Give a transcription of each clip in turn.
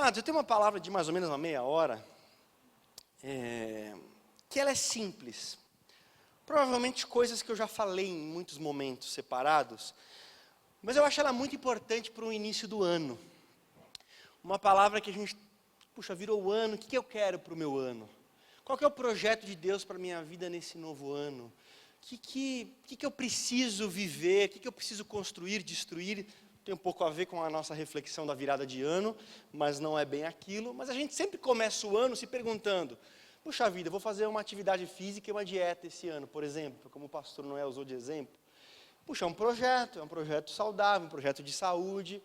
Amados, eu tenho uma palavra de mais ou menos uma meia hora, que ela é simples. Provavelmente coisas que eu já falei em muitos momentos separados, mas eu acho ela muito importante para o início do ano. Uma palavra que a gente, virou o ano, o que eu quero para o meu ano? Qual que é o projeto de Deus para a minha vida nesse novo ano? O que eu preciso viver? O que eu preciso construir, destruir? Tem um pouco a ver com a nossa reflexão da virada de ano, mas não é bem aquilo. Mas a gente sempre começa o ano se perguntando, puxa vida, eu vou fazer uma atividade física e uma dieta esse ano, por exemplo, como o pastor Noé usou de exemplo. Puxa, é um projeto saudável, um projeto de saúde,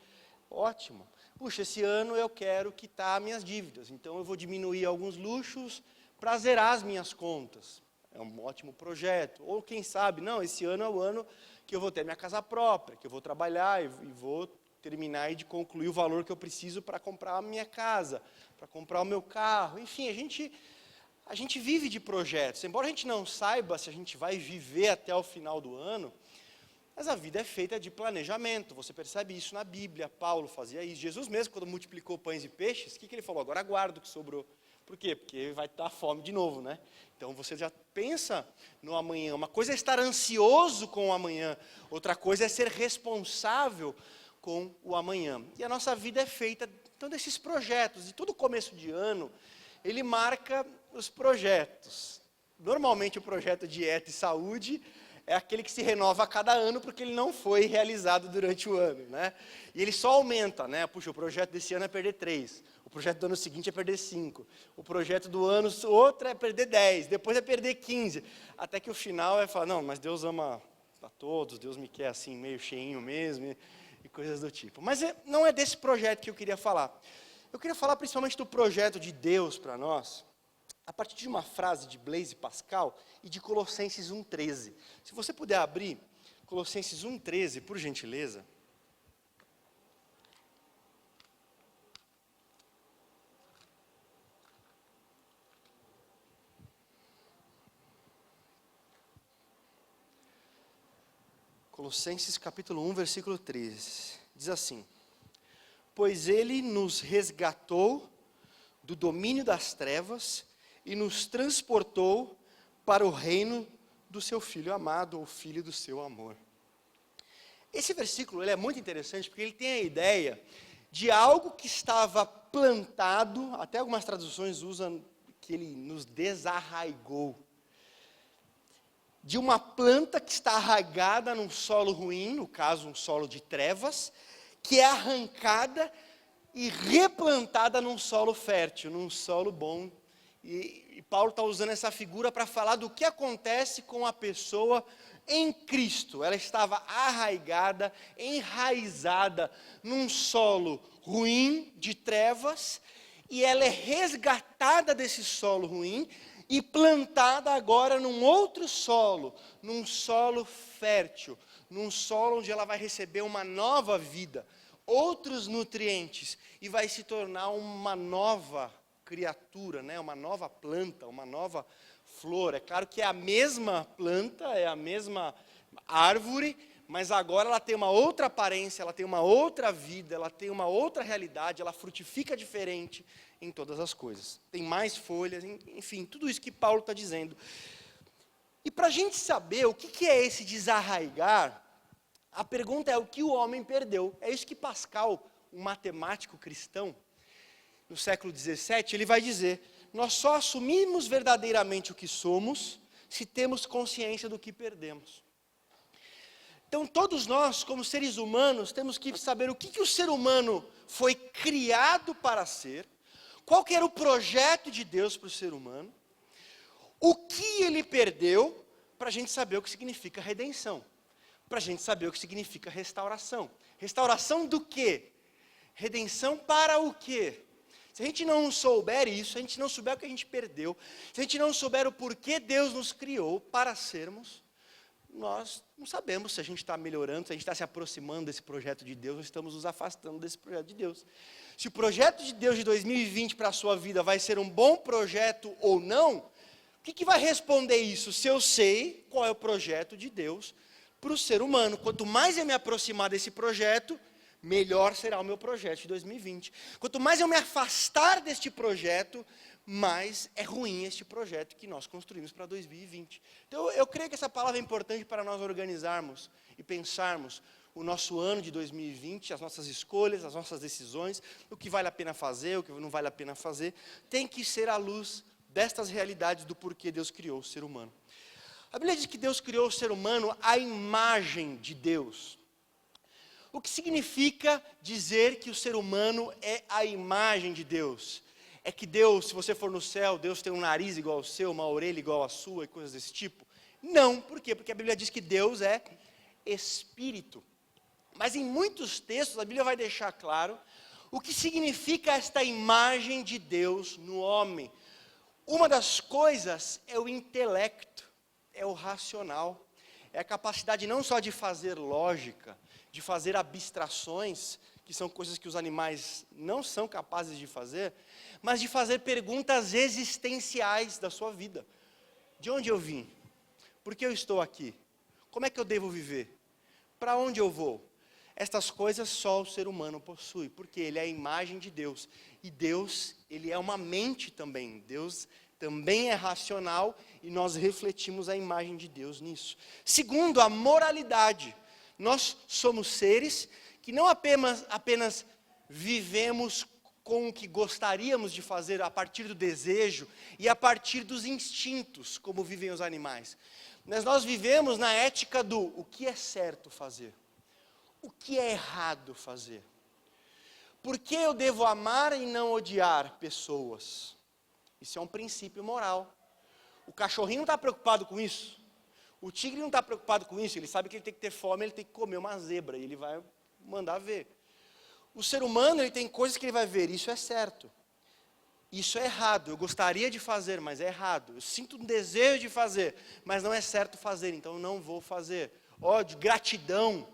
ótimo. Puxa, esse ano eu quero quitar minhas dívidas, então eu vou diminuir alguns luxos para zerar as minhas contas. É um ótimo projeto. Ou quem sabe, não, esse ano é o ano que eu vou ter minha casa própria, que eu vou trabalhar e vou terminar e de concluir o valor que eu preciso para comprar a minha casa, para comprar o meu carro. Enfim, a gente vive de projetos. Embora a gente não saiba se a gente vai viver até o final do ano, mas a vida é feita de planejamento. Você percebe isso na Bíblia. Paulo fazia isso. Jesus mesmo, quando multiplicou pães e peixes, o que ele falou? Agora aguarda o que sobrou. Por quê? Porque vai dar fome de novo, né? Então você já pensa no amanhã. Uma coisa é estar ansioso com o amanhã, outra coisa é ser responsável com o amanhã. E a nossa vida é feita então desses projetos. E todo começo de ano, ele marca os projetos. Normalmente o projeto dieta e saúde é aquele que se renova a cada ano, porque ele não foi realizado durante o ano, né? E ele só aumenta, né? Puxa, o projeto desse ano é perder 3, o projeto do ano seguinte é perder 5, o projeto do ano outro é perder 10, depois é perder 15, até que o final é falar, não, mas Deus ama a todos, Deus me quer assim, meio cheinho mesmo, e coisas do tipo. Mas não é desse projeto que eu queria falar. Eu queria falar principalmente do projeto de Deus para nós, a partir de uma frase de Blaise Pascal e de Colossenses 1,13. Se você puder abrir Colossenses 1,13, por gentileza. Colossenses capítulo 1, versículo 13. Diz assim: pois ele nos resgatou do domínio das trevas e nos transportou para o reino do seu Filho amado, ou Filho do seu amor. Esse versículo ele é muito interessante, porque ele tem a ideia de algo que estava plantado, até algumas traduções usam que ele nos desarraigou. De uma planta que está arraigada num solo ruim, no caso um solo de trevas, que é arrancada e replantada num solo fértil, num solo bom. E Paulo está usando essa figura para falar do que acontece com a pessoa em Cristo. Ela estava arraigada, enraizada num solo ruim de trevas, e ela é resgatada desse solo ruim e plantada agora num outro solo, num solo fértil, num solo onde ela vai receber uma nova vida, outros nutrientes, e vai se tornar uma nova criatura, né? Uma nova planta, uma nova flor. É claro que é a mesma planta, é a mesma árvore, mas agora ela tem uma outra aparência, ela tem uma outra vida, ela tem uma outra realidade, ela frutifica diferente em todas as coisas. Tem mais folhas, enfim, tudo isso que Paulo está dizendo. E para a gente saber o que é esse desarraigar, a pergunta é o que o homem perdeu. É isso que Pascal, um matemático cristão, no século XVII, ele vai dizer: nós só assumimos verdadeiramente o que somos se temos consciência do que perdemos. Então todos nós, como seres humanos, temos que saber o que o ser humano foi criado para ser, qual que era o projeto de Deus para o ser humano, o que ele perdeu, para a gente saber o que significa redenção, para a gente saber o que significa restauração. Restauração do quê? Redenção para o quê? Se a gente não souber isso, se a gente não souber o que a gente perdeu, se a gente não souber o porquê Deus nos criou para sermos, nós não sabemos se a gente está melhorando, se a gente está se aproximando desse projeto de Deus, ou estamos nos afastando desse projeto de Deus. Se o projeto de Deus de 2020 para a sua vida vai ser um bom projeto ou não, o que vai responder isso? Se eu sei qual é o projeto de Deus para o ser humano. Quanto mais eu me aproximar desse projeto, melhor será o meu projeto de 2020. Quanto mais eu me afastar deste projeto, mais é ruim este projeto que nós construímos para 2020. Então, eu creio que essa palavra é importante para nós organizarmos e pensarmos o nosso ano de 2020, as nossas escolhas, as nossas decisões, o que vale a pena fazer, o que não vale a pena fazer, tem que ser à luz destas realidades do porquê Deus criou o ser humano. A Bíblia diz que Deus criou o ser humano à imagem de Deus. O que significa dizer que o ser humano é a imagem de Deus? É que Deus, se você for no céu, Deus tem um nariz igual ao seu, uma orelha igual à sua e coisas desse tipo? Não, por quê? Porque a Bíblia diz que Deus é espírito. Mas em muitos textos a Bíblia vai deixar claro o que significa esta imagem de Deus no homem. Uma das coisas é o intelecto, é o racional, é a capacidade não só de fazer lógica, de fazer abstrações, que são coisas que os animais não são capazes de fazer, mas de fazer perguntas existenciais da sua vida. De onde eu vim? Por que eu estou aqui? Como é que eu devo viver? Para onde eu vou? Estas coisas só o ser humano possui, porque ele é a imagem de Deus. E Deus, ele é uma mente também. Deus também é racional e nós refletimos a imagem de Deus nisso. Segundo, a moralidade. Nós somos seres que não apenas vivemos com o que gostaríamos de fazer a partir do desejo e a partir dos instintos, como vivem os animais. Mas nós vivemos na ética do o que é certo fazer. O que é errado fazer? Por que eu devo amar e não odiar pessoas? Isso é um princípio moral. O cachorrinho não está preocupado com isso. O tigre não está preocupado com isso. Ele sabe que ele tem que ter fome, ele tem que comer uma zebra. E ele vai mandar ver. O ser humano, ele tem coisas que ele vai ver. Isso é certo. Isso é errado. Eu gostaria de fazer, mas é errado. Eu sinto um desejo de fazer, mas não é certo fazer. Então eu não vou fazer. Ódio, gratidão.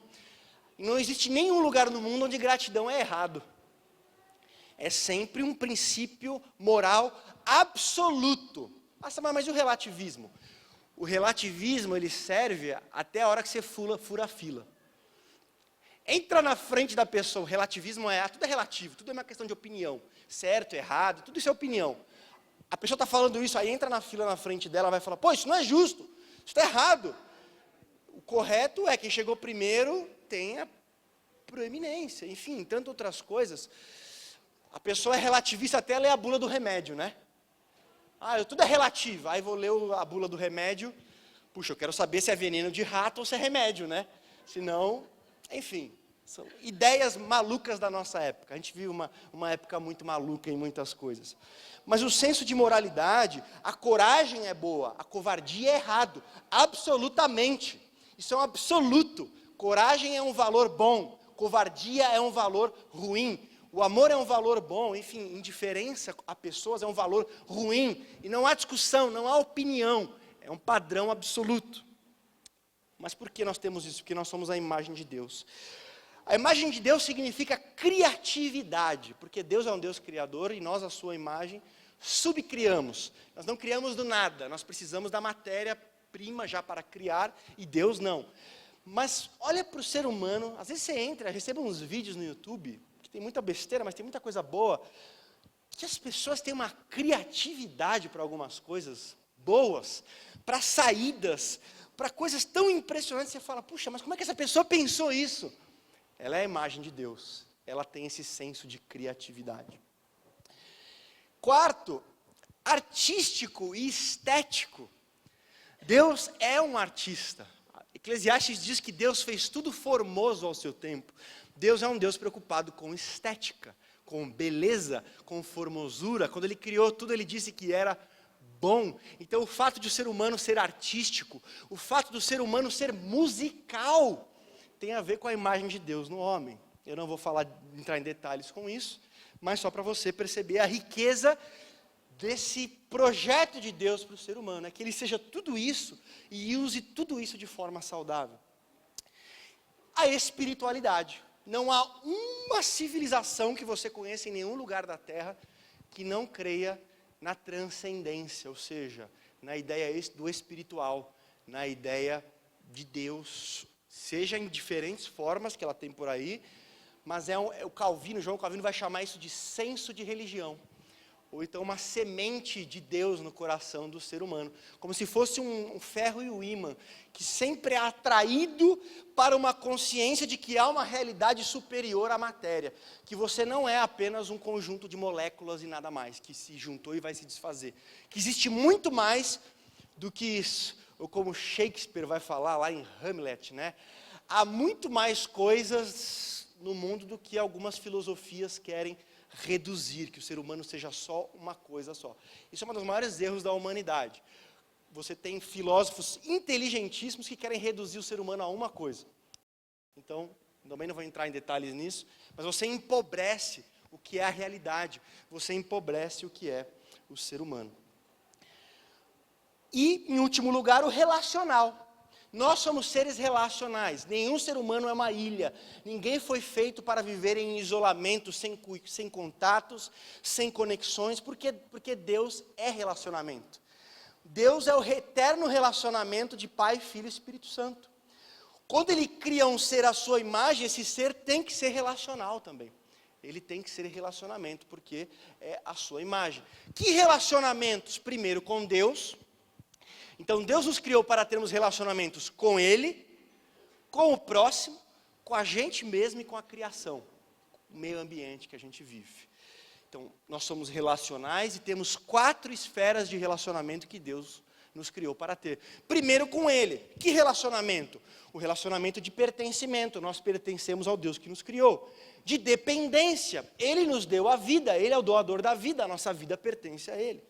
Não existe nenhum lugar no mundo onde gratidão é errado. É sempre um princípio moral absoluto. Mas e o relativismo? O relativismo, ele serve até a hora que você fura a fila. Entra na frente da pessoa, o relativismo tudo é relativo, tudo é uma questão de opinião. Certo, errado, tudo isso é opinião. A pessoa está falando isso, aí entra na fila na frente dela, vai falar, pô, isso não é justo, isso está errado. O correto é quem chegou primeiro tem a proeminência, enfim, tantas outras coisas. A pessoa é relativista até ler a bula do remédio, né? Tudo é relativo. Aí vou ler a bula do remédio. Puxa, eu quero saber se é veneno de rato ou se é remédio, né? Senão, enfim, são ideias malucas da nossa época. A gente vive uma época muito maluca em muitas coisas. Mas o senso de moralidade, a coragem é boa, a covardia é errado, absolutamente. Isso é um absoluto. Coragem é um valor bom, covardia é um valor ruim. O amor é um valor bom, enfim, indiferença a pessoas é um valor ruim. E não há discussão, não há opinião. É um padrão absoluto. Mas por que nós temos isso? Porque nós somos a imagem de Deus. A imagem de Deus significa criatividade. Porque Deus é um Deus criador e nós, a sua imagem, subcriamos. Nós não criamos do nada. Nós precisamos da matéria-prima já para criar e Deus não. Mas olha para o ser humano. Às vezes você recebe uns vídeos no YouTube... Tem muita besteira, mas tem muita coisa boa. Que as pessoas têm uma criatividade para algumas coisas boas, para saídas, para coisas tão impressionantes. Você fala, puxa, mas como é que essa pessoa pensou isso? Ela é a imagem de Deus. Ela tem esse senso de criatividade. Quarto, artístico e estético. Deus é um artista. Eclesiastes diz que Deus fez tudo formoso ao seu tempo. Deus é um Deus preocupado com estética, com beleza, com formosura. Quando Ele criou tudo, Ele disse que era bom. Então, o fato de o ser humano ser artístico, o fato do ser humano ser musical, tem a ver com a imagem de Deus no homem. Eu não vou entrar em detalhes com isso, mas só para você perceber a riqueza desse projeto de Deus para o ser humano. É que ele seja tudo isso e use tudo isso de forma saudável. A espiritualidade. Não há uma civilização que você conheça em nenhum lugar da Terra que não creia na transcendência, ou seja, na ideia do espiritual, na ideia de Deus, seja em diferentes formas que ela tem por aí, mas João Calvino vai chamar isso de senso de religião, ou então uma semente de Deus no coração do ser humano, como se fosse um ferro e um ímã, que sempre é atraído para uma consciência de que há uma realidade superior à matéria, que você não é apenas um conjunto de moléculas e nada mais, que se juntou e vai se desfazer, que existe muito mais do que isso, ou como Shakespeare vai falar lá em Hamlet, né? Há muito mais coisas no mundo do que algumas filosofias querem reduzir, que o ser humano seja só uma coisa só. Isso é um dos maiores erros da humanidade. Você tem filósofos inteligentíssimos que querem reduzir o ser humano a uma coisa. Então, também não vou entrar em detalhes nisso, mas você empobrece o que é a realidade, você empobrece o que é o ser humano. E, em último lugar, o relacional. Nós somos seres relacionais, nenhum ser humano é uma ilha, ninguém foi feito para viver em isolamento, sem contatos, sem conexões, porque Deus é relacionamento. Deus é o eterno relacionamento de Pai, Filho e Espírito Santo. Quando Ele cria um ser à sua imagem, esse ser tem que ser relacional também. Ele tem que ser relacionamento, porque é a sua imagem. Que relacionamentos? Primeiro com Deus. Então, Deus nos criou para termos relacionamentos com Ele, com o próximo, com a gente mesmo e com a criação, o meio ambiente que a gente vive. Então, nós somos relacionais e temos 4 esferas de relacionamento que Deus nos criou para ter. Primeiro com Ele. Que relacionamento? O relacionamento de pertencimento. Nós pertencemos ao Deus que nos criou. De dependência. Ele nos deu a vida, Ele é o doador da vida, a nossa vida pertence a Ele.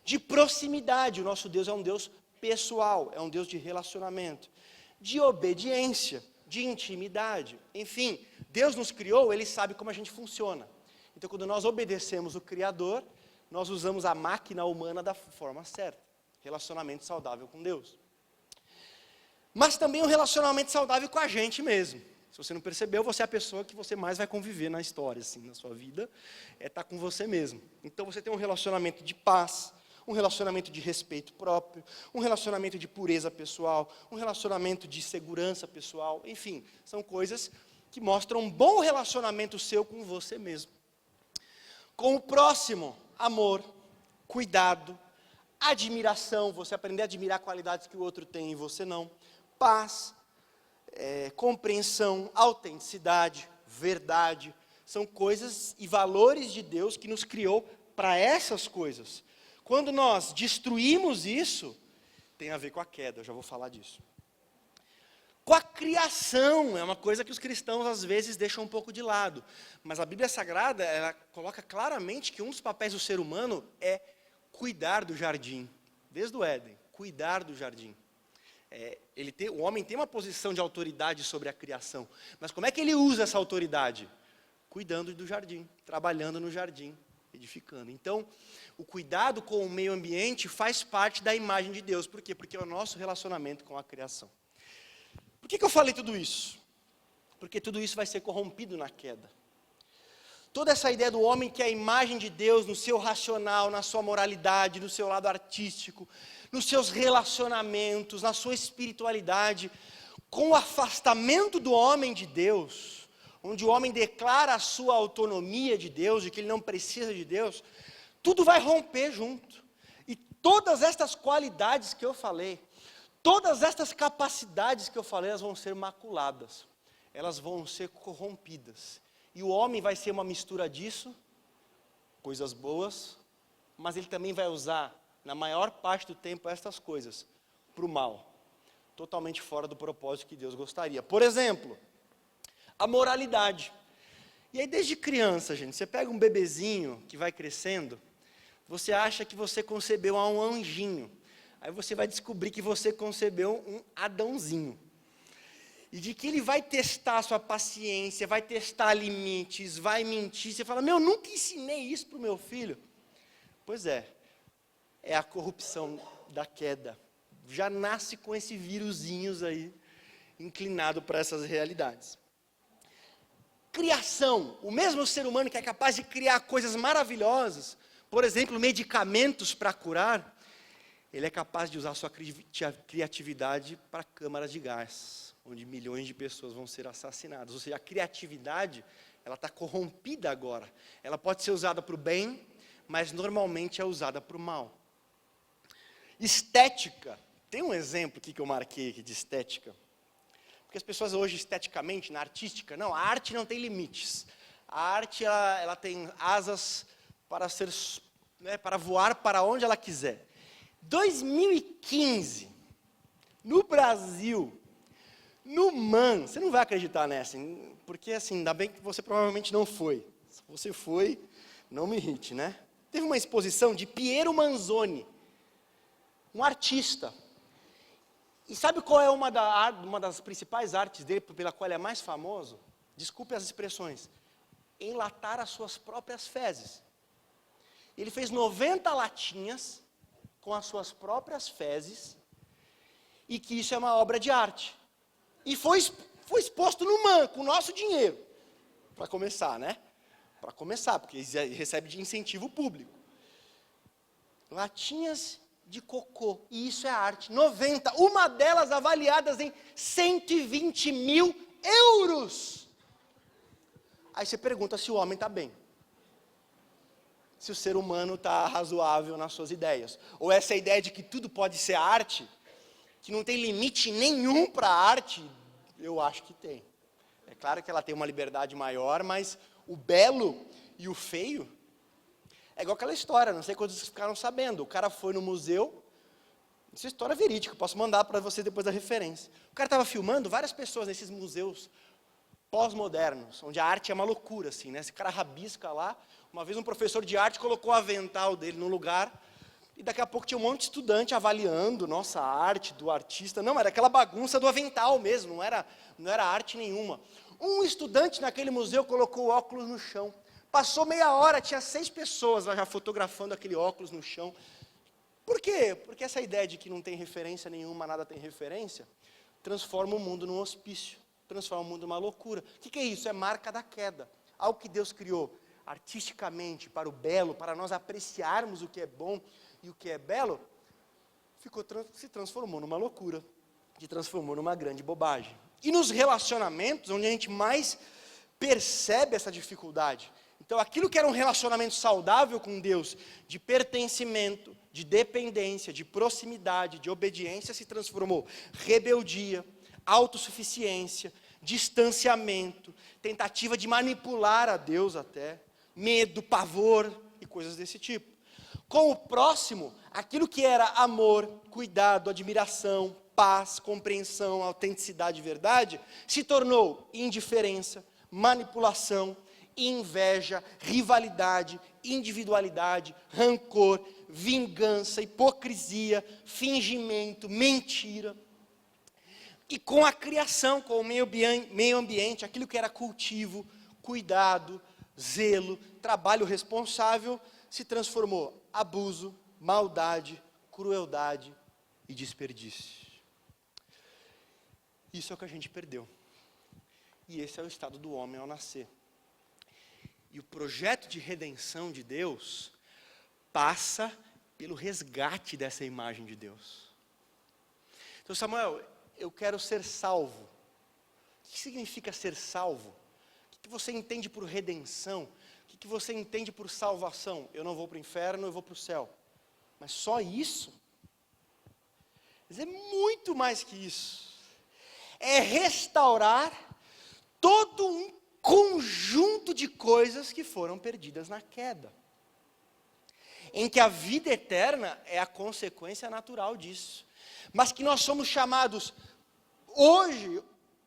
De proximidade. O nosso Deus é um Deus pessoal, é um Deus de relacionamento, de obediência, de intimidade. Enfim, Deus nos criou, Ele sabe como a gente funciona. Então, quando nós obedecemos o Criador, nós usamos a máquina humana da forma certa. Relacionamento saudável com Deus. Mas também um relacionamento saudável com a gente mesmo. Se você não percebeu, você é a pessoa que você mais vai conviver na história, assim, na sua vida, é estar com você mesmo. Então, você tem um relacionamento de paz, um relacionamento de respeito próprio, um relacionamento de pureza pessoal, um relacionamento de segurança pessoal, enfim, são coisas que mostram um bom relacionamento seu com você mesmo. Com o próximo, amor, cuidado, admiração, você aprender a admirar qualidades que o outro tem e você não, paz, compreensão, autenticidade, verdade, são coisas e valores de Deus que nos criou para essas coisas. Quando nós destruímos isso, tem a ver com a queda, eu já vou falar disso. Com a criação, é uma coisa que os cristãos às vezes deixam um pouco de lado. Mas a Bíblia Sagrada, ela coloca claramente que um dos papéis do ser humano é cuidar do jardim. Desde o Éden, cuidar do jardim. O homem tem uma posição de autoridade sobre a criação. Mas como é que ele usa essa autoridade? Cuidando do jardim, trabalhando no jardim, edificando. Então, o cuidado com o meio ambiente faz parte da imagem de Deus. Por quê? Porque é o nosso relacionamento com a criação. Por que eu falei tudo isso? Porque tudo isso vai ser corrompido na queda. Toda essa ideia do homem que é a imagem de Deus no seu racional, na sua moralidade, no seu lado artístico, nos seus relacionamentos, na sua espiritualidade, com o afastamento do homem de Deus, onde o homem declara a sua autonomia de Deus, de que ele não precisa de Deus, tudo vai romper junto. E todas estas qualidades que eu falei, todas estas capacidades que eu falei, elas vão ser maculadas, elas vão ser corrompidas. E o homem vai ser uma mistura disso, coisas boas, mas ele também vai usar, na maior parte do tempo, estas coisas para o mal, totalmente fora do propósito que Deus gostaria. Por exemplo, a moralidade. E aí desde criança, gente, você pega um bebezinho que vai crescendo, você acha que você concebeu um anjinho. Aí você vai descobrir que você concebeu um Adãozinho. E de que ele vai testar a sua paciência, vai testar limites, vai mentir. Você fala, eu nunca ensinei isso para o meu filho. Pois é a corrupção da queda. Já nasce com esse vírusinhos aí, inclinado para essas realidades. Criação, o mesmo ser humano que é capaz de criar coisas maravilhosas, por exemplo, medicamentos para curar, ele é capaz de usar sua criatividade para câmaras de gás, onde milhões de pessoas vão ser assassinadas. Ou seja, a criatividade, ela está corrompida agora. Ela pode ser usada para o bem, mas normalmente é usada para o mal. Estética. Tem um exemplo aqui que eu marquei aqui de estética. Porque as pessoas hoje, esteticamente, na artística, não, a arte não tem limites. A arte, ela tem asas para ser, né, para voar para onde ela quiser. 2015, no Brasil, no MAN, você não vai acreditar nessa, porque assim, ainda bem que você provavelmente não foi. Se você foi, não me irrite, né? Teve uma exposição de Piero Manzoni, um artista. E sabe qual é uma das principais artes dele, pela qual ele é mais famoso? Desculpe as expressões. Enlatar as suas próprias fezes. Ele fez 90 latinhas com as suas próprias fezes, e que isso é uma obra de arte. E foi exposto no MAN, com o nosso dinheiro. Para começar, né? Para começar, porque recebe de incentivo público. Latinhas de cocô, e isso é arte. 90, uma delas avaliadas em 120 mil euros. Aí você pergunta se o homem está bem. Se o ser humano está razoável nas suas ideias. Ou essa ideia de que tudo pode ser arte, que não tem limite nenhum para a arte, eu acho que tem. É claro que ela tem uma liberdade maior, mas o belo e o feio é igual aquela história, não sei quantos vocês ficaram sabendo. O cara foi no museu, isso é história verídica, posso mandar para você depois da referência. O cara estava filmando várias pessoas nesses museus pós-modernos, onde a arte é uma loucura, assim, né? Esse cara rabisca lá. Uma vez um professor de arte colocou o avental dele no lugar, e daqui a pouco tinha um monte de estudante avaliando, nossa, a arte do artista. Não, era aquela bagunça do avental mesmo, não era arte nenhuma. Um estudante naquele museu colocou o óculos no chão. Passou meia hora, tinha 6 pessoas lá já fotografando aquele óculos no chão. Por quê? Porque essa ideia de que não tem referência nenhuma, nada tem referência, transforma o mundo num hospício, transforma o mundo numa loucura. O que é isso? É marca da queda. Algo que Deus criou artisticamente para o belo, para nós apreciarmos o que é bom e o que é belo, se transformou numa loucura, se transformou numa grande bobagem. E nos relacionamentos, onde a gente mais percebe essa dificuldade. Então, aquilo que era um relacionamento saudável com Deus, de pertencimento, de dependência, de proximidade, de obediência, se transformou rebeldia, autossuficiência, distanciamento, tentativa de manipular a Deus até, medo, pavor e coisas desse tipo. Com o próximo, aquilo que era amor, cuidado, admiração, paz, compreensão, autenticidade e verdade, se tornou indiferença, manipulação, inveja, rivalidade, individualidade, rancor, vingança, hipocrisia, fingimento, mentira. E com a criação, com o meio ambiente, aquilo que era cultivo, cuidado, zelo, trabalho responsável, se transformou abuso, maldade, crueldade e desperdício. Isso é o que a gente perdeu. E esse é o estado do homem ao nascer. E o projeto de redenção de Deus passa pelo resgate dessa imagem de Deus. Então, Samuel, eu quero ser salvo. O que significa ser salvo? O que você entende por redenção? O que você entende por salvação? Eu não vou para o inferno, eu vou para o céu. Mas só isso? Mas é muito mais que isso. É restaurar todo um conjunto de coisas que foram perdidas na queda. Em que a vida eterna é a consequência natural disso. Mas que nós somos chamados hoje,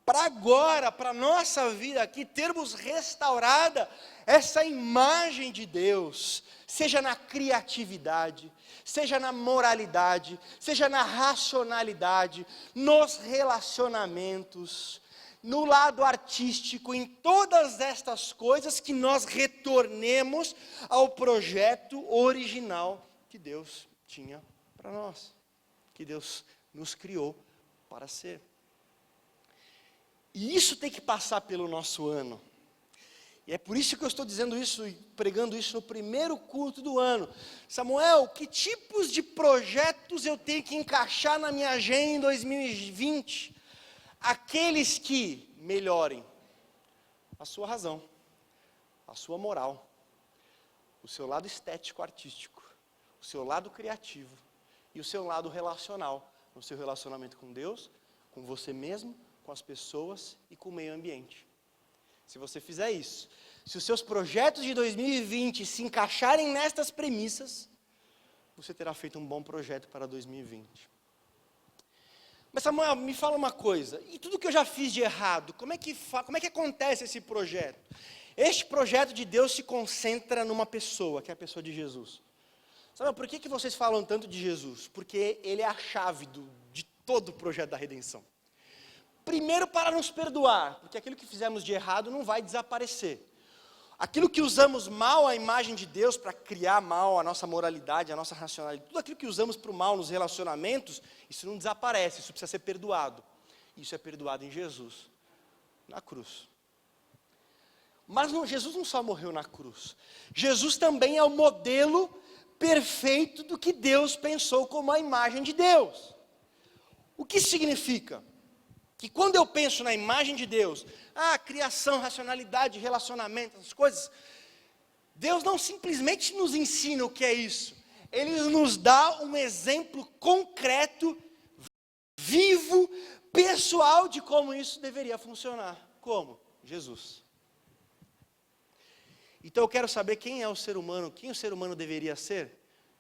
para agora, para a nossa vida aqui, termos restaurada essa imagem de Deus, seja na criatividade, seja na moralidade, seja na racionalidade, nos relacionamentos, no lado artístico, em todas estas coisas, que nós retornemos ao projeto original que Deus tinha para nós, que Deus nos criou para ser. E isso tem que passar pelo nosso ano. E é por isso que eu estou dizendo isso e pregando isso no primeiro culto do ano. Samuel, que tipos de projetos eu tenho que encaixar na minha agenda em 2020? Aqueles que melhorem a sua razão, a sua moral, o seu lado estético, artístico, o seu lado criativo e o seu lado relacional, no seu relacionamento com Deus, com você mesmo, com as pessoas e com o meio ambiente. Se você fizer isso, se os seus projetos de 2020 se encaixarem nestas premissas, você terá feito um bom projeto para 2020. Mas Samuel, me fala uma coisa, e tudo que eu já fiz de errado, como é que acontece esse projeto? Este projeto de Deus se concentra numa pessoa, que é a pessoa de Jesus. Sabe por que vocês falam tanto de Jesus? Porque Ele é a chave de todo o projeto da redenção. Primeiro para nos perdoar, porque aquilo que fizemos de errado não vai desaparecer. Aquilo que usamos mal a imagem de Deus para criar mal a nossa moralidade, a nossa racionalidade, tudo aquilo que usamos para o mal nos relacionamentos, isso não desaparece, isso precisa ser perdoado. Isso é perdoado em Jesus, na cruz. Mas Jesus não só morreu na cruz, Jesus também é o modelo perfeito do que Deus pensou como a imagem de Deus. O que isso significa? Que quando eu penso na imagem de Deus, criação, racionalidade, relacionamento, essas coisas, Deus não simplesmente nos ensina o que é isso. Ele nos dá um exemplo concreto, vivo, pessoal de como isso deveria funcionar. Como? Jesus. Então eu quero saber quem é o ser humano, quem o ser humano deveria ser.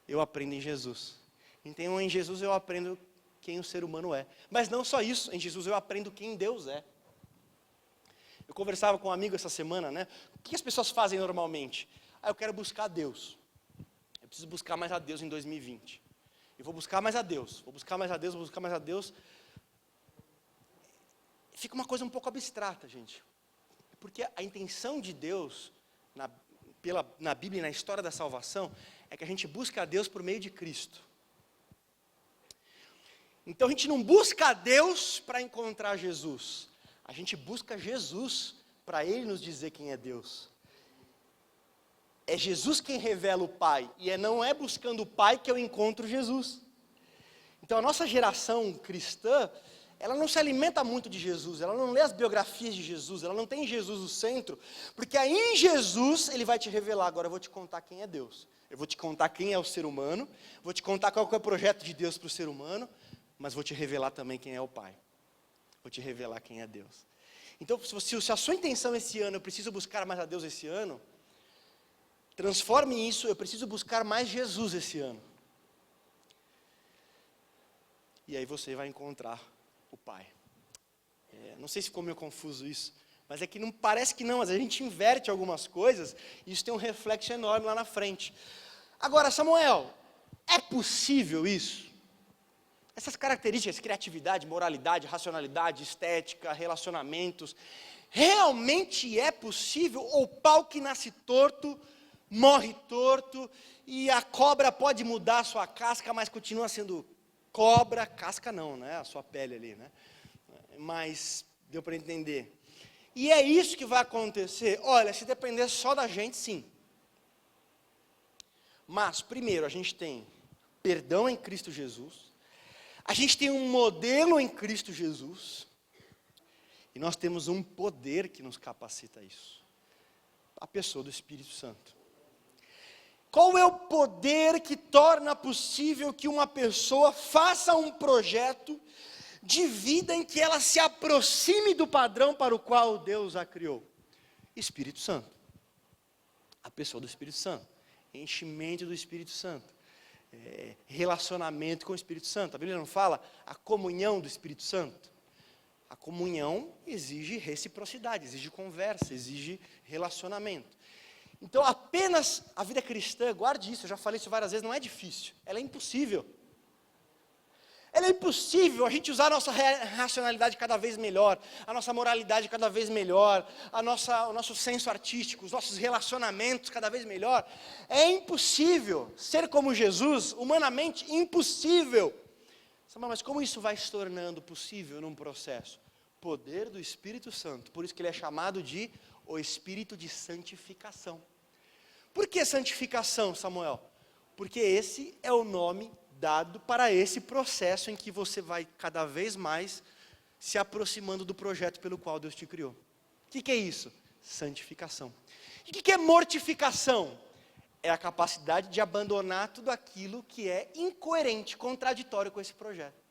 Eu aprendo em Jesus. Então em Jesus eu aprendo quem o ser humano é. Mas não só isso, em Jesus eu aprendo quem Deus é. Eu conversava com um amigo essa semana, né? O que as pessoas fazem normalmente? Eu quero buscar a Deus. Eu preciso buscar mais a Deus em 2020. Eu vou buscar mais a Deus, vou buscar mais a Deus, vou buscar mais a Deus. Fica uma coisa um pouco abstrata, gente. Porque a intenção de Deus, na Bíblia e na história da salvação, é que a gente busque a Deus por meio de Cristo. Então a gente não busca a Deus para encontrar Jesus. A gente busca Jesus para Ele nos dizer quem é Deus. É Jesus quem revela o Pai. E não é buscando o Pai que eu encontro Jesus. Então a nossa geração cristã, ela não se alimenta muito de Jesus. Ela não lê as biografias de Jesus. Ela não tem Jesus no centro. Porque aí em Jesus Ele vai te revelar. Agora eu vou te contar quem é Deus. Eu vou te contar quem é o ser humano. Vou te contar qual é o projeto de Deus para o ser humano. Mas vou te revelar também quem é o Pai. Vou te revelar quem é Deus. Então, se a sua intenção esse ano, eu preciso buscar mais a Deus esse ano, transforme isso, eu preciso buscar mais Jesus esse ano. E aí você vai encontrar o Pai. Não sei se ficou meio confuso isso, mas é que não parece que não, mas a gente inverte algumas coisas, e isso tem um reflexo enorme lá na frente. Agora, Samuel, é possível isso? Essas características, criatividade, moralidade, racionalidade, estética, relacionamentos, realmente é possível? Ou o pau que nasce torto, morre torto, e a cobra pode mudar a sua casca, mas continua sendo cobra, casca não, né? A sua pele ali, né? Mas deu para entender. E é isso que vai acontecer? Olha, se depender só da gente, sim. Mas, primeiro, a gente tem perdão em Cristo Jesus. A gente tem um modelo em Cristo Jesus, e nós temos um poder que nos capacita a isso, a pessoa do Espírito Santo. Qual é o poder que torna possível que uma pessoa faça um projeto de vida em que ela se aproxime do padrão para o qual Deus a criou? Espírito Santo. A pessoa do Espírito Santo, enchimento do Espírito Santo. Relacionamento com o Espírito Santo. A Bíblia não fala a comunhão do Espírito Santo? A comunhão exige reciprocidade, exige conversa, exige relacionamento. Então apenas a vida cristã, guarde isso, eu já falei isso várias vezes, não é difícil, ela é impossível. Ela é impossível a gente usar a nossa racionalidade cada vez melhor, a nossa moralidade cada vez melhor, o nosso senso artístico, os nossos relacionamentos cada vez melhor. É impossível ser como Jesus, humanamente impossível. Mas como isso vai se tornando possível num processo? Poder do Espírito Santo, por isso que ele é chamado de o Espírito de santificação. Por que santificação, Samuel? Porque esse é o nome dado para esse processo em que você vai cada vez mais se aproximando do projeto pelo qual Deus te criou. O que é isso? Santificação. E o que é mortificação? É a capacidade de abandonar tudo aquilo que é incoerente, contraditório com esse projeto.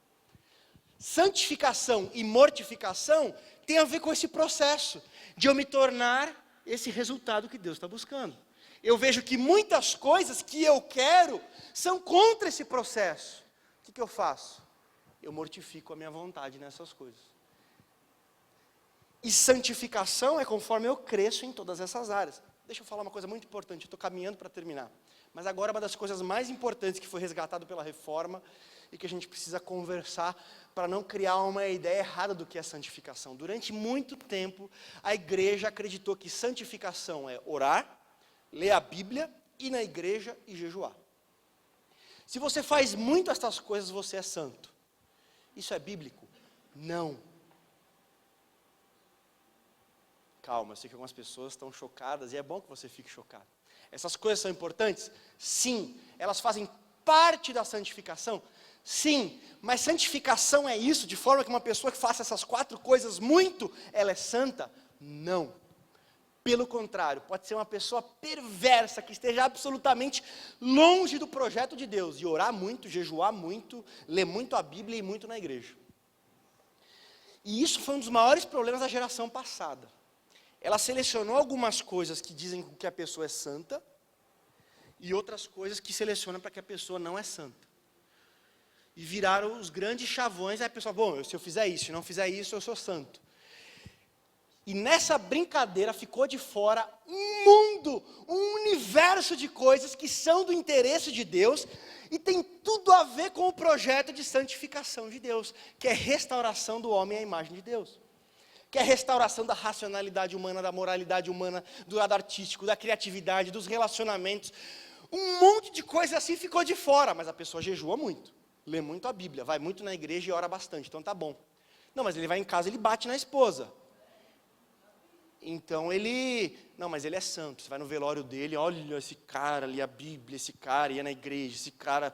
Santificação e mortificação tem a ver com esse processo de eu me tornar esse resultado que Deus está buscando. Eu vejo que muitas coisas que eu quero são contra esse processo. O que eu faço? Eu mortifico a minha vontade nessas coisas. E santificação é conforme eu cresço em todas essas áreas. Deixa eu falar uma coisa muito importante, eu estou caminhando para terminar. Mas agora uma das coisas mais importantes que foi resgatado pela reforma e que a gente precisa conversar para não criar uma ideia errada do que é santificação. Durante muito tempo, a igreja acreditou que santificação é orar, ler a Bíblia, ir na igreja e jejuar. Se você faz muito essas coisas, você é santo. Isso é bíblico? Não. Calma, eu sei que algumas pessoas estão chocadas e é bom que você fique chocado. Essas coisas são importantes? Sim. Elas fazem parte da santificação? Sim. Mas santificação é isso, de forma que uma pessoa que faça essas 4 coisas muito, ela é santa? Não. Pelo contrário, pode ser uma pessoa perversa, que esteja absolutamente longe do projeto de Deus, e orar muito, jejuar muito, ler muito a Bíblia e ir muito na igreja. E isso foi um dos maiores problemas da geração passada. Ela selecionou algumas coisas que dizem que a pessoa é santa, e outras coisas que selecionam para que a pessoa não é santa. E viraram os grandes chavões, aí a pessoa, bom, se eu fizer isso, se não fizer isso, eu sou santo. E nessa brincadeira ficou de fora um mundo, um universo de coisas que são do interesse de Deus e tem tudo a ver com o projeto de santificação de Deus, que é restauração do homem à imagem de Deus. Que é a restauração da racionalidade humana, da moralidade humana, do lado artístico, da criatividade, dos relacionamentos. Um monte de coisa assim ficou de fora, mas a pessoa jejua muito, lê muito a Bíblia, vai muito na igreja e ora bastante, então tá bom. Não, mas ele vai em casa e ele bate na esposa. Então mas ele é santo, você vai no velório dele, olha esse cara, lia a Bíblia, esse cara ia na igreja, esse cara,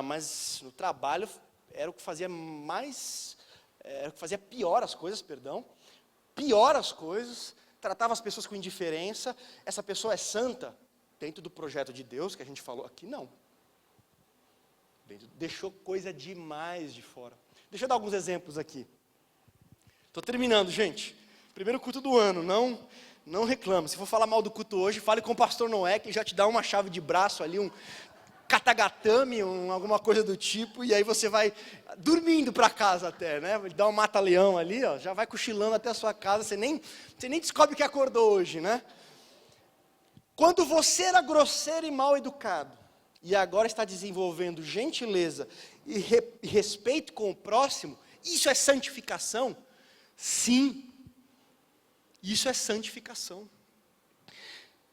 mas no trabalho era o que fazia pior as coisas, tratava as pessoas com indiferença. Essa pessoa é santa dentro do projeto de Deus, que a gente falou aqui? Não. Deixou coisa demais de fora. Deixa eu dar alguns exemplos aqui. Estou terminando, gente. Primeiro culto do ano, não reclama. Se for falar mal do culto hoje, fale com o pastor Noé, que já te dá uma chave de braço ali, um katagatame, alguma coisa do tipo, e aí você vai dormindo para casa até, né? Dá um mata-leão ali, ó, já vai cochilando até a sua casa, você nem descobre que acordou hoje, né? Quando você era grosseiro e mal educado, e agora está desenvolvendo gentileza e respeito com o próximo, isso é santificação? Sim. Isso é santificação.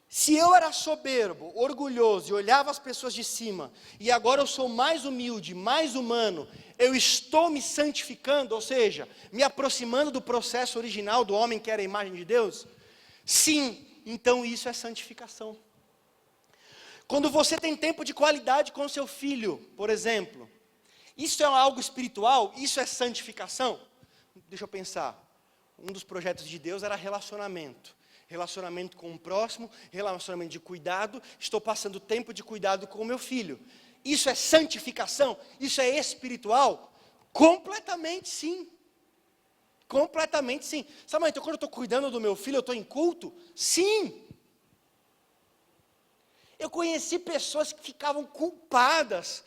Se eu era soberbo, orgulhoso e olhava as pessoas de cima, e agora eu sou mais humilde, mais humano, eu estou me santificando, ou seja, me aproximando do processo original do homem que era a imagem de Deus? Sim, então isso é santificação. Quando você tem tempo de qualidade com seu filho, por exemplo, isso é algo espiritual? Isso é santificação? Deixa eu pensar. Um dos projetos de Deus era relacionamento. Relacionamento com o próximo, relacionamento de cuidado. Estou passando tempo de cuidado com o meu filho. Isso é santificação? Isso é espiritual? Completamente sim. Completamente sim. Sabe, então quando eu estou cuidando do meu filho, eu estou em culto? Sim. Eu conheci pessoas que ficavam culpadas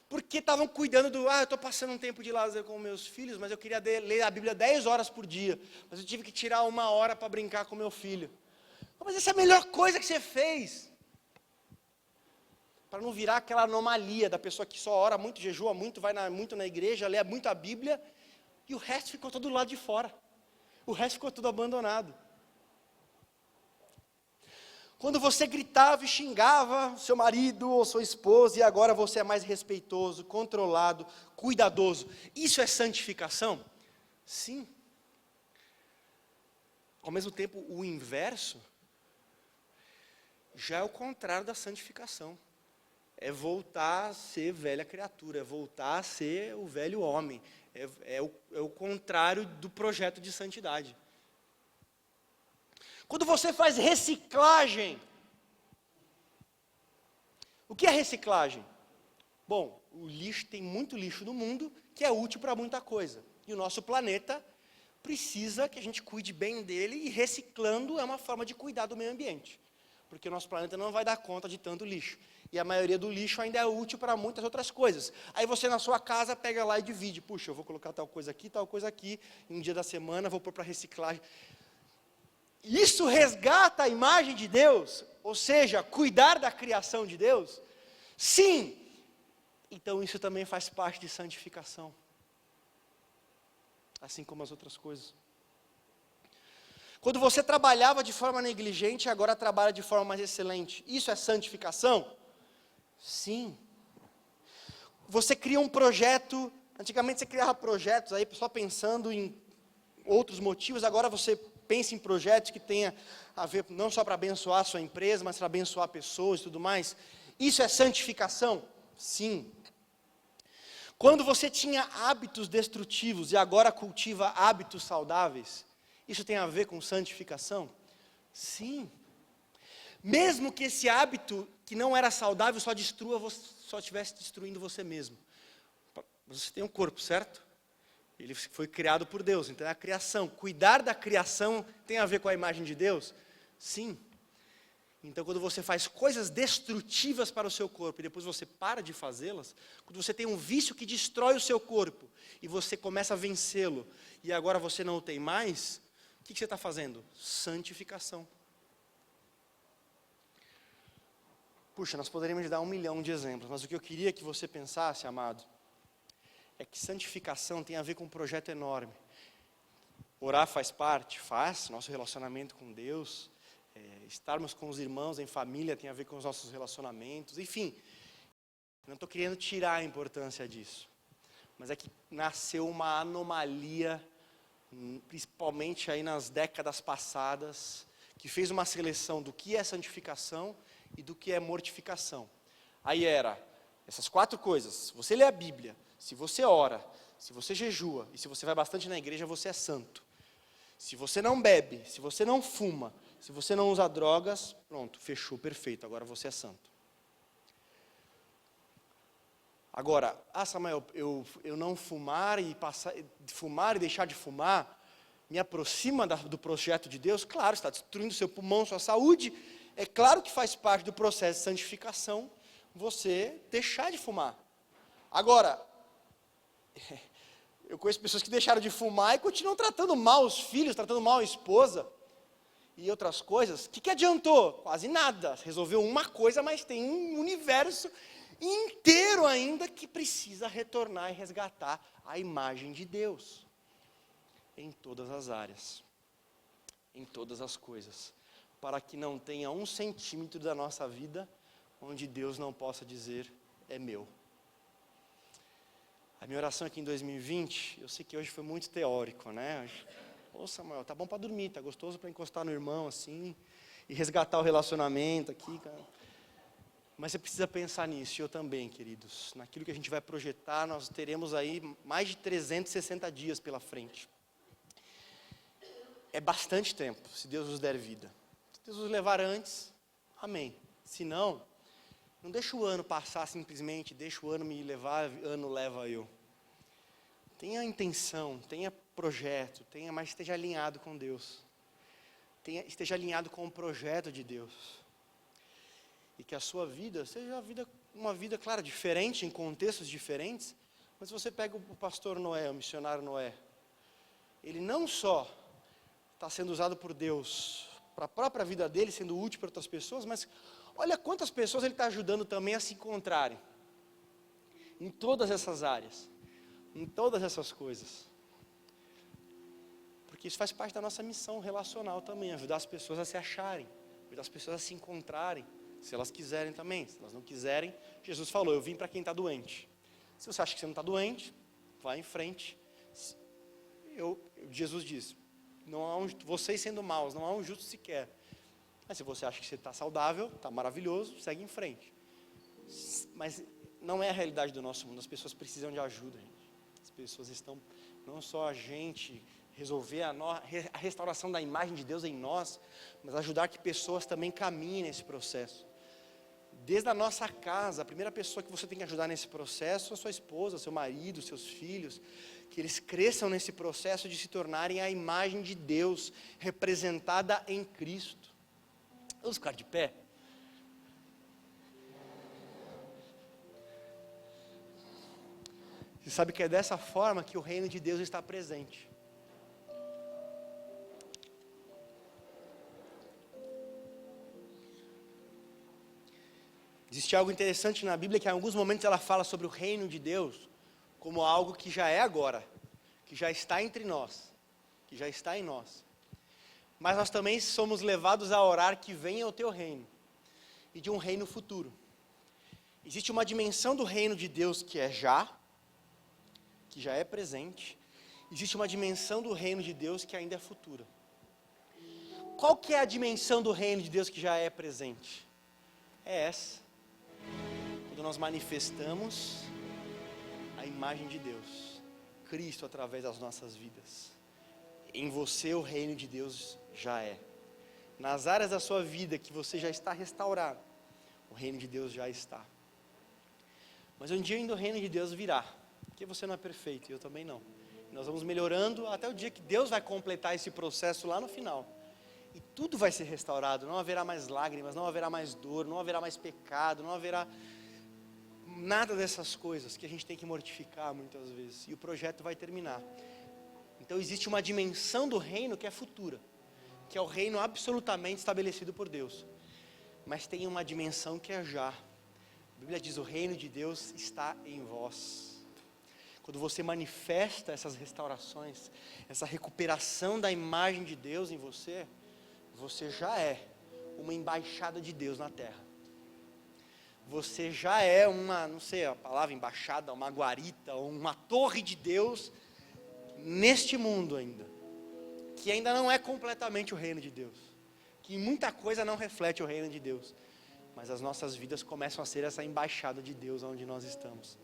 porque estavam cuidando eu estou passando um tempo de lazer com meus filhos, mas eu queria ler a Bíblia 10 horas por dia, mas eu tive que tirar 1 hora para brincar com meu filho. Mas essa é a melhor coisa que você fez. Para não virar aquela anomalia da pessoa que só ora muito, jejua muito, vai muito na igreja, lê muito a Bíblia, e o resto ficou todo do lado de fora. O resto ficou tudo abandonado. Quando você gritava e xingava seu marido ou sua esposa, e agora você é mais respeitoso, controlado, cuidadoso, isso é santificação? Sim. Ao mesmo tempo, o inverso já é o contrário da santificação. É voltar a ser velha criatura, é voltar a ser o velho homem. É o contrário do projeto de santidade. Quando você faz reciclagem, o que é reciclagem? Bom, o lixo, tem muito lixo no mundo que é útil para muita coisa. E o nosso planeta precisa que a gente cuide bem dele, e reciclando é uma forma de cuidar do meio ambiente. Porque o nosso planeta não vai dar conta de tanto lixo. E a maioria do lixo ainda é útil para muitas outras coisas. Aí você na sua casa pega lá e divide. Puxa, eu vou colocar tal coisa aqui, em um dia da semana vou pôr para reciclagem. Isso resgata a imagem de Deus? Ou seja, cuidar da criação de Deus? Sim! Então isso também faz parte de santificação. Assim como as outras coisas. Quando você trabalhava de forma negligente, agora trabalha de forma mais excelente. Isso é santificação? Sim. Você cria um projeto, antigamente você criava projetos aí só pensando em outros motivos, agora você pensa em projetos que tenha a ver não só para abençoar a sua empresa, mas para abençoar pessoas e tudo mais. Isso é santificação? Sim. Quando você tinha hábitos destrutivos e agora cultiva hábitos saudáveis, isso tem a ver com santificação? Sim. Mesmo que esse hábito que não era saudável só estivesse destruindo você mesmo. Você tem um corpo, certo? Ele foi criado por Deus, então é a criação. Cuidar da criação tem a ver com a imagem de Deus? Sim. Então, quando você faz coisas destrutivas para o seu corpo e depois você para de fazê-las, quando você tem um vício que destrói o seu corpo e você começa a vencê-lo e agora você não o tem mais, o que você está fazendo? Santificação. Puxa, nós poderíamos dar 1 milhão de exemplos, mas o que eu queria que você pensasse, amado, é que santificação tem a ver com um projeto enorme. Orar faz parte? Faz, nosso relacionamento com Deus. Estarmos com os irmãos em família tem a ver com os nossos relacionamentos, enfim. Não estou querendo tirar a importância disso. Mas é que nasceu uma anomalia, principalmente aí nas décadas passadas, que fez uma seleção do que é santificação e do que é mortificação. Aí era essas 4 coisas: se você lê a Bíblia, se você ora, se você jejua e se você vai bastante na igreja, você é santo. Se você não bebe, se você não fuma, se você não usa drogas, pronto, fechou, perfeito, agora você é santo. Agora, Samuel, eu não fumar e deixar de fumar, me aproxima do projeto de Deus? Claro, está destruindo seu pulmão, sua saúde. É claro que faz parte do processo de santificação você deixar de fumar. Agora, eu conheço pessoas que deixaram de fumar e continuam tratando mal os filhos, tratando mal a esposa e outras coisas. O que adiantou? Quase nada. Resolveu uma coisa, mas tem um universo inteiro ainda que precisa retornar e resgatar a imagem de Deus. Em todas as áreas. Em todas as coisas. Para que não tenha 1 centímetro da nossa vida onde Deus não possa dizer, é meu. A minha oração aqui em 2020, eu sei que hoje foi muito teórico, né? Ô Samuel, tá bom para dormir, tá gostoso para encostar no irmão assim, e resgatar o relacionamento aqui, cara. Mas você precisa pensar nisso, e eu também, queridos. Naquilo que a gente vai projetar, nós teremos aí mais de 360 dias pela frente. É bastante tempo, se Deus nos der vida. Se Deus nos levar antes, amém. Se não, não deixa o ano passar simplesmente, deixa o ano me levar, ano leva eu. Tenha intenção, tenha projeto, mas esteja alinhado com Deus. Esteja alinhado com o projeto de Deus. E que a sua vida seja uma vida, claro, diferente, em contextos diferentes. Mas se você pega o pastor Noé, o missionário Noé, ele não só está sendo usado por Deus para a própria vida dele, sendo útil para outras pessoas, mas olha quantas pessoas ele está ajudando também a se encontrarem. Em todas essas áreas. Em todas essas coisas. Porque isso faz parte da nossa missão relacional também, ajudar as pessoas a se acharem, ajudar as pessoas a se encontrarem, se elas quiserem também. Se elas não quiserem, Jesus falou, eu vim para quem está doente. Se você acha que você não está doente, vá em frente. Jesus diz, vocês sendo maus, não há um justo sequer. Mas se você acha que você está saudável, está maravilhoso, segue em frente. Mas não é a realidade do nosso mundo, as pessoas precisam de ajuda, gente. As pessoas estão, não só a gente resolver a restauração da imagem de Deus em nós, mas ajudar que pessoas também caminhem nesse processo. Desde a nossa casa, a primeira pessoa que você tem que ajudar nesse processo é a sua esposa, seu marido, seus filhos, que eles cresçam nesse processo de se tornarem a imagem de Deus representada em Cristo. Vamos ficar de pé? Você sabe que é dessa forma que o reino de Deus está presente. Existe algo interessante na Bíblia que em alguns momentos ela fala sobre o reino de Deus como algo que já é agora, que já está entre nós, que já está em nós. Mas nós também somos levados a orar que venha o teu reino e de um reino futuro. Existe uma dimensão do reino de Deus que já é presente. Existe uma dimensão do reino de Deus que ainda é futura. Qual que é a dimensão do reino de Deus que já é presente? É essa. Quando nós manifestamos a imagem de Deus, Cristo através das nossas vidas. Em você o reino de Deus já é. Nas áreas da sua vida que você já está restaurado, o reino de Deus já está. Mas um dia ainda o reino de Deus virá, porque você não é perfeito e eu também não. Nós vamos melhorando até o dia que Deus vai completar esse processo lá no final. E tudo vai ser restaurado, não haverá mais lágrimas, não haverá mais dor, não haverá mais pecado, não haverá nada dessas coisas que a gente tem que mortificar muitas vezes. E o projeto vai terminar. Então existe uma dimensão do reino que é futura, que é o reino absolutamente estabelecido por Deus. Mas tem uma dimensão que é já. A Bíblia diz: o reino de Deus está em vós. Quando você manifesta essas restaurações, essa recuperação da imagem de Deus em você, você já é uma embaixada de Deus na terra. Você já é uma, não sei a palavra, embaixada, uma guarita, uma torre de Deus neste mundo ainda. Que ainda não é completamente o reino de Deus. Que muita coisa não reflete o reino de Deus. Mas as nossas vidas começam a ser essa embaixada de Deus onde nós estamos.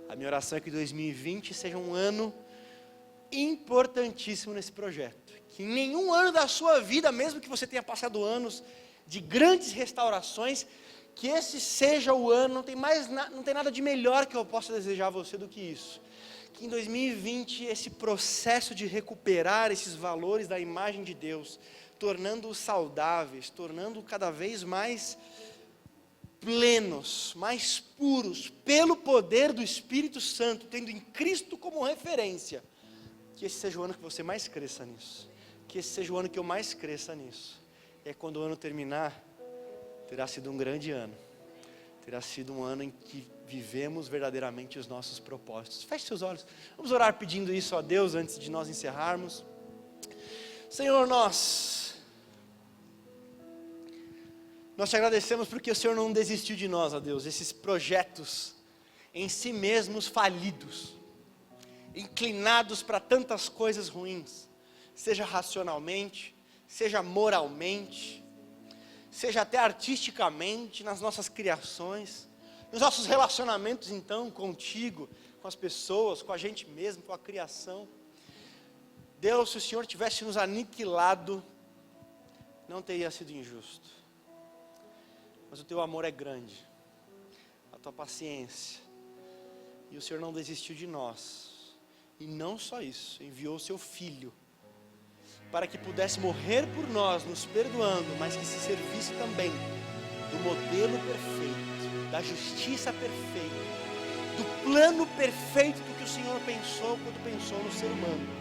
A minha oração é que 2020 seja um ano importantíssimo nesse projeto. Que em nenhum ano da sua vida, mesmo que você tenha passado anos de grandes restaurações, que esse seja o ano, não tem nada de melhor que eu possa desejar a você do que isso. Que em 2020 esse processo de recuperar esses valores da imagem de Deus, tornando-os saudáveis, tornando-os cada vez mais plenos, mais puros, pelo poder do Espírito Santo, tendo em Cristo como referência, que esse seja o ano que você mais cresça nisso, que esse seja o ano que eu mais cresça nisso. E quando o ano terminar, terá sido um grande ano, terá sido um ano em que vivemos verdadeiramente os nossos propósitos. Feche seus olhos, vamos orar pedindo isso a Deus antes de nós encerrarmos. Senhor, nós te agradecemos porque o Senhor não desistiu de nós, ó Deus, esses projetos em si mesmos falidos, inclinados para tantas coisas ruins, seja racionalmente, seja moralmente, seja até artisticamente, nas nossas criações, nos nossos relacionamentos então contigo, com as pessoas, com a gente mesmo, com a criação. Deus, se o Senhor tivesse nos aniquilado, não teria sido injusto. Mas o teu amor é grande, a tua paciência, e o Senhor não desistiu de nós. E não só isso, enviou o seu Filho, para que pudesse morrer por nós, nos perdoando, mas que se servisse também do modelo perfeito, da justiça perfeita, do plano perfeito do que o Senhor pensou quando pensou no ser humano.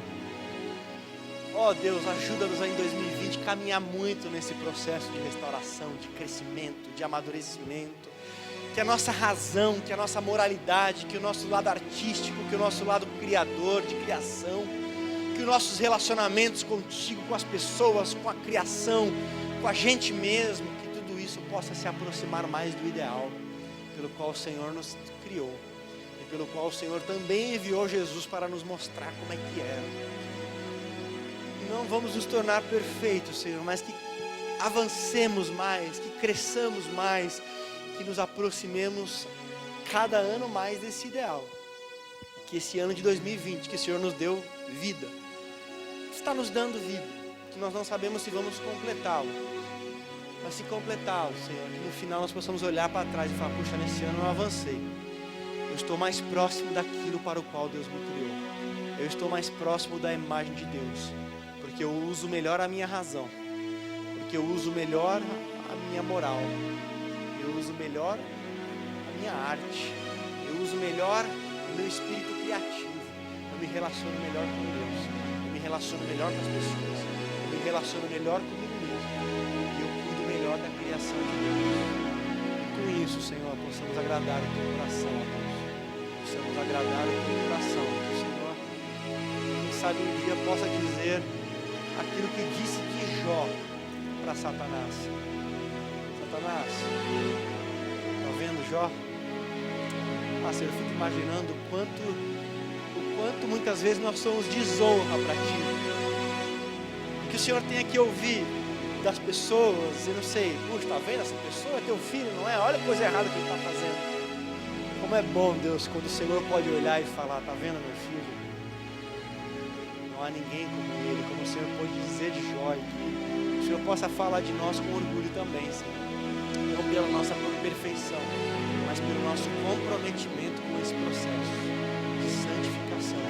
Ó Deus, ajuda-nos em 2020 caminhar muito nesse processo de restauração, de crescimento, de amadurecimento. Que a nossa razão, que a nossa moralidade, que o nosso lado artístico, que o nosso lado criador, de criação, que os nossos relacionamentos contigo, com as pessoas, com a criação, com a gente mesmo, que tudo isso possa se aproximar mais do ideal pelo qual o Senhor nos criou e pelo qual o Senhor também enviou Jesus para nos mostrar como é que é. Não vamos nos tornar perfeitos, Senhor, mas que avancemos mais, que cresçamos mais, que nos aproximemos cada ano mais desse ideal. Que esse ano de 2020, que o Senhor nos deu vida, está nos dando vida, que nós não sabemos se vamos completá-lo, mas se completá-lo, Senhor, que no final nós possamos olhar para trás e falar, puxa, nesse ano eu avancei, eu estou mais próximo daquilo para o qual Deus me criou, eu estou mais próximo da imagem de Deus, porque eu uso melhor a minha razão, porque eu uso melhor a minha moral, eu uso melhor a minha arte, eu uso melhor o meu espírito criativo, eu me relaciono melhor com Deus, eu me relaciono melhor com as pessoas, eu me relaciono melhor comigo mesmo, e eu cuido melhor da criação de Deus. E com isso, Senhor, possamos agradar o teu coração, Deus. Possamos agradar o teu coração, Senhor. Quem sabe um dia possa dizer aquilo que disse de Jó para Satanás. Satanás, está vendo Jó? Ah, Senhor, eu fico imaginando o quanto muitas vezes nós somos desonra para Ti. E que o Senhor tenha que ouvir das pessoas, eu não sei, puxa, está vendo essa pessoa? É teu filho, não é? Olha a coisa errada que ele está fazendo. Como é bom, Deus, quando o Senhor pode olhar e falar, está vendo meu filho? Não há ninguém como ele, como o Senhor pode dizer de Jó, e que o Senhor possa falar de nós com orgulho também, Senhor. Não pela nossa perfeição, mas pelo nosso comprometimento com esse processo de santificação.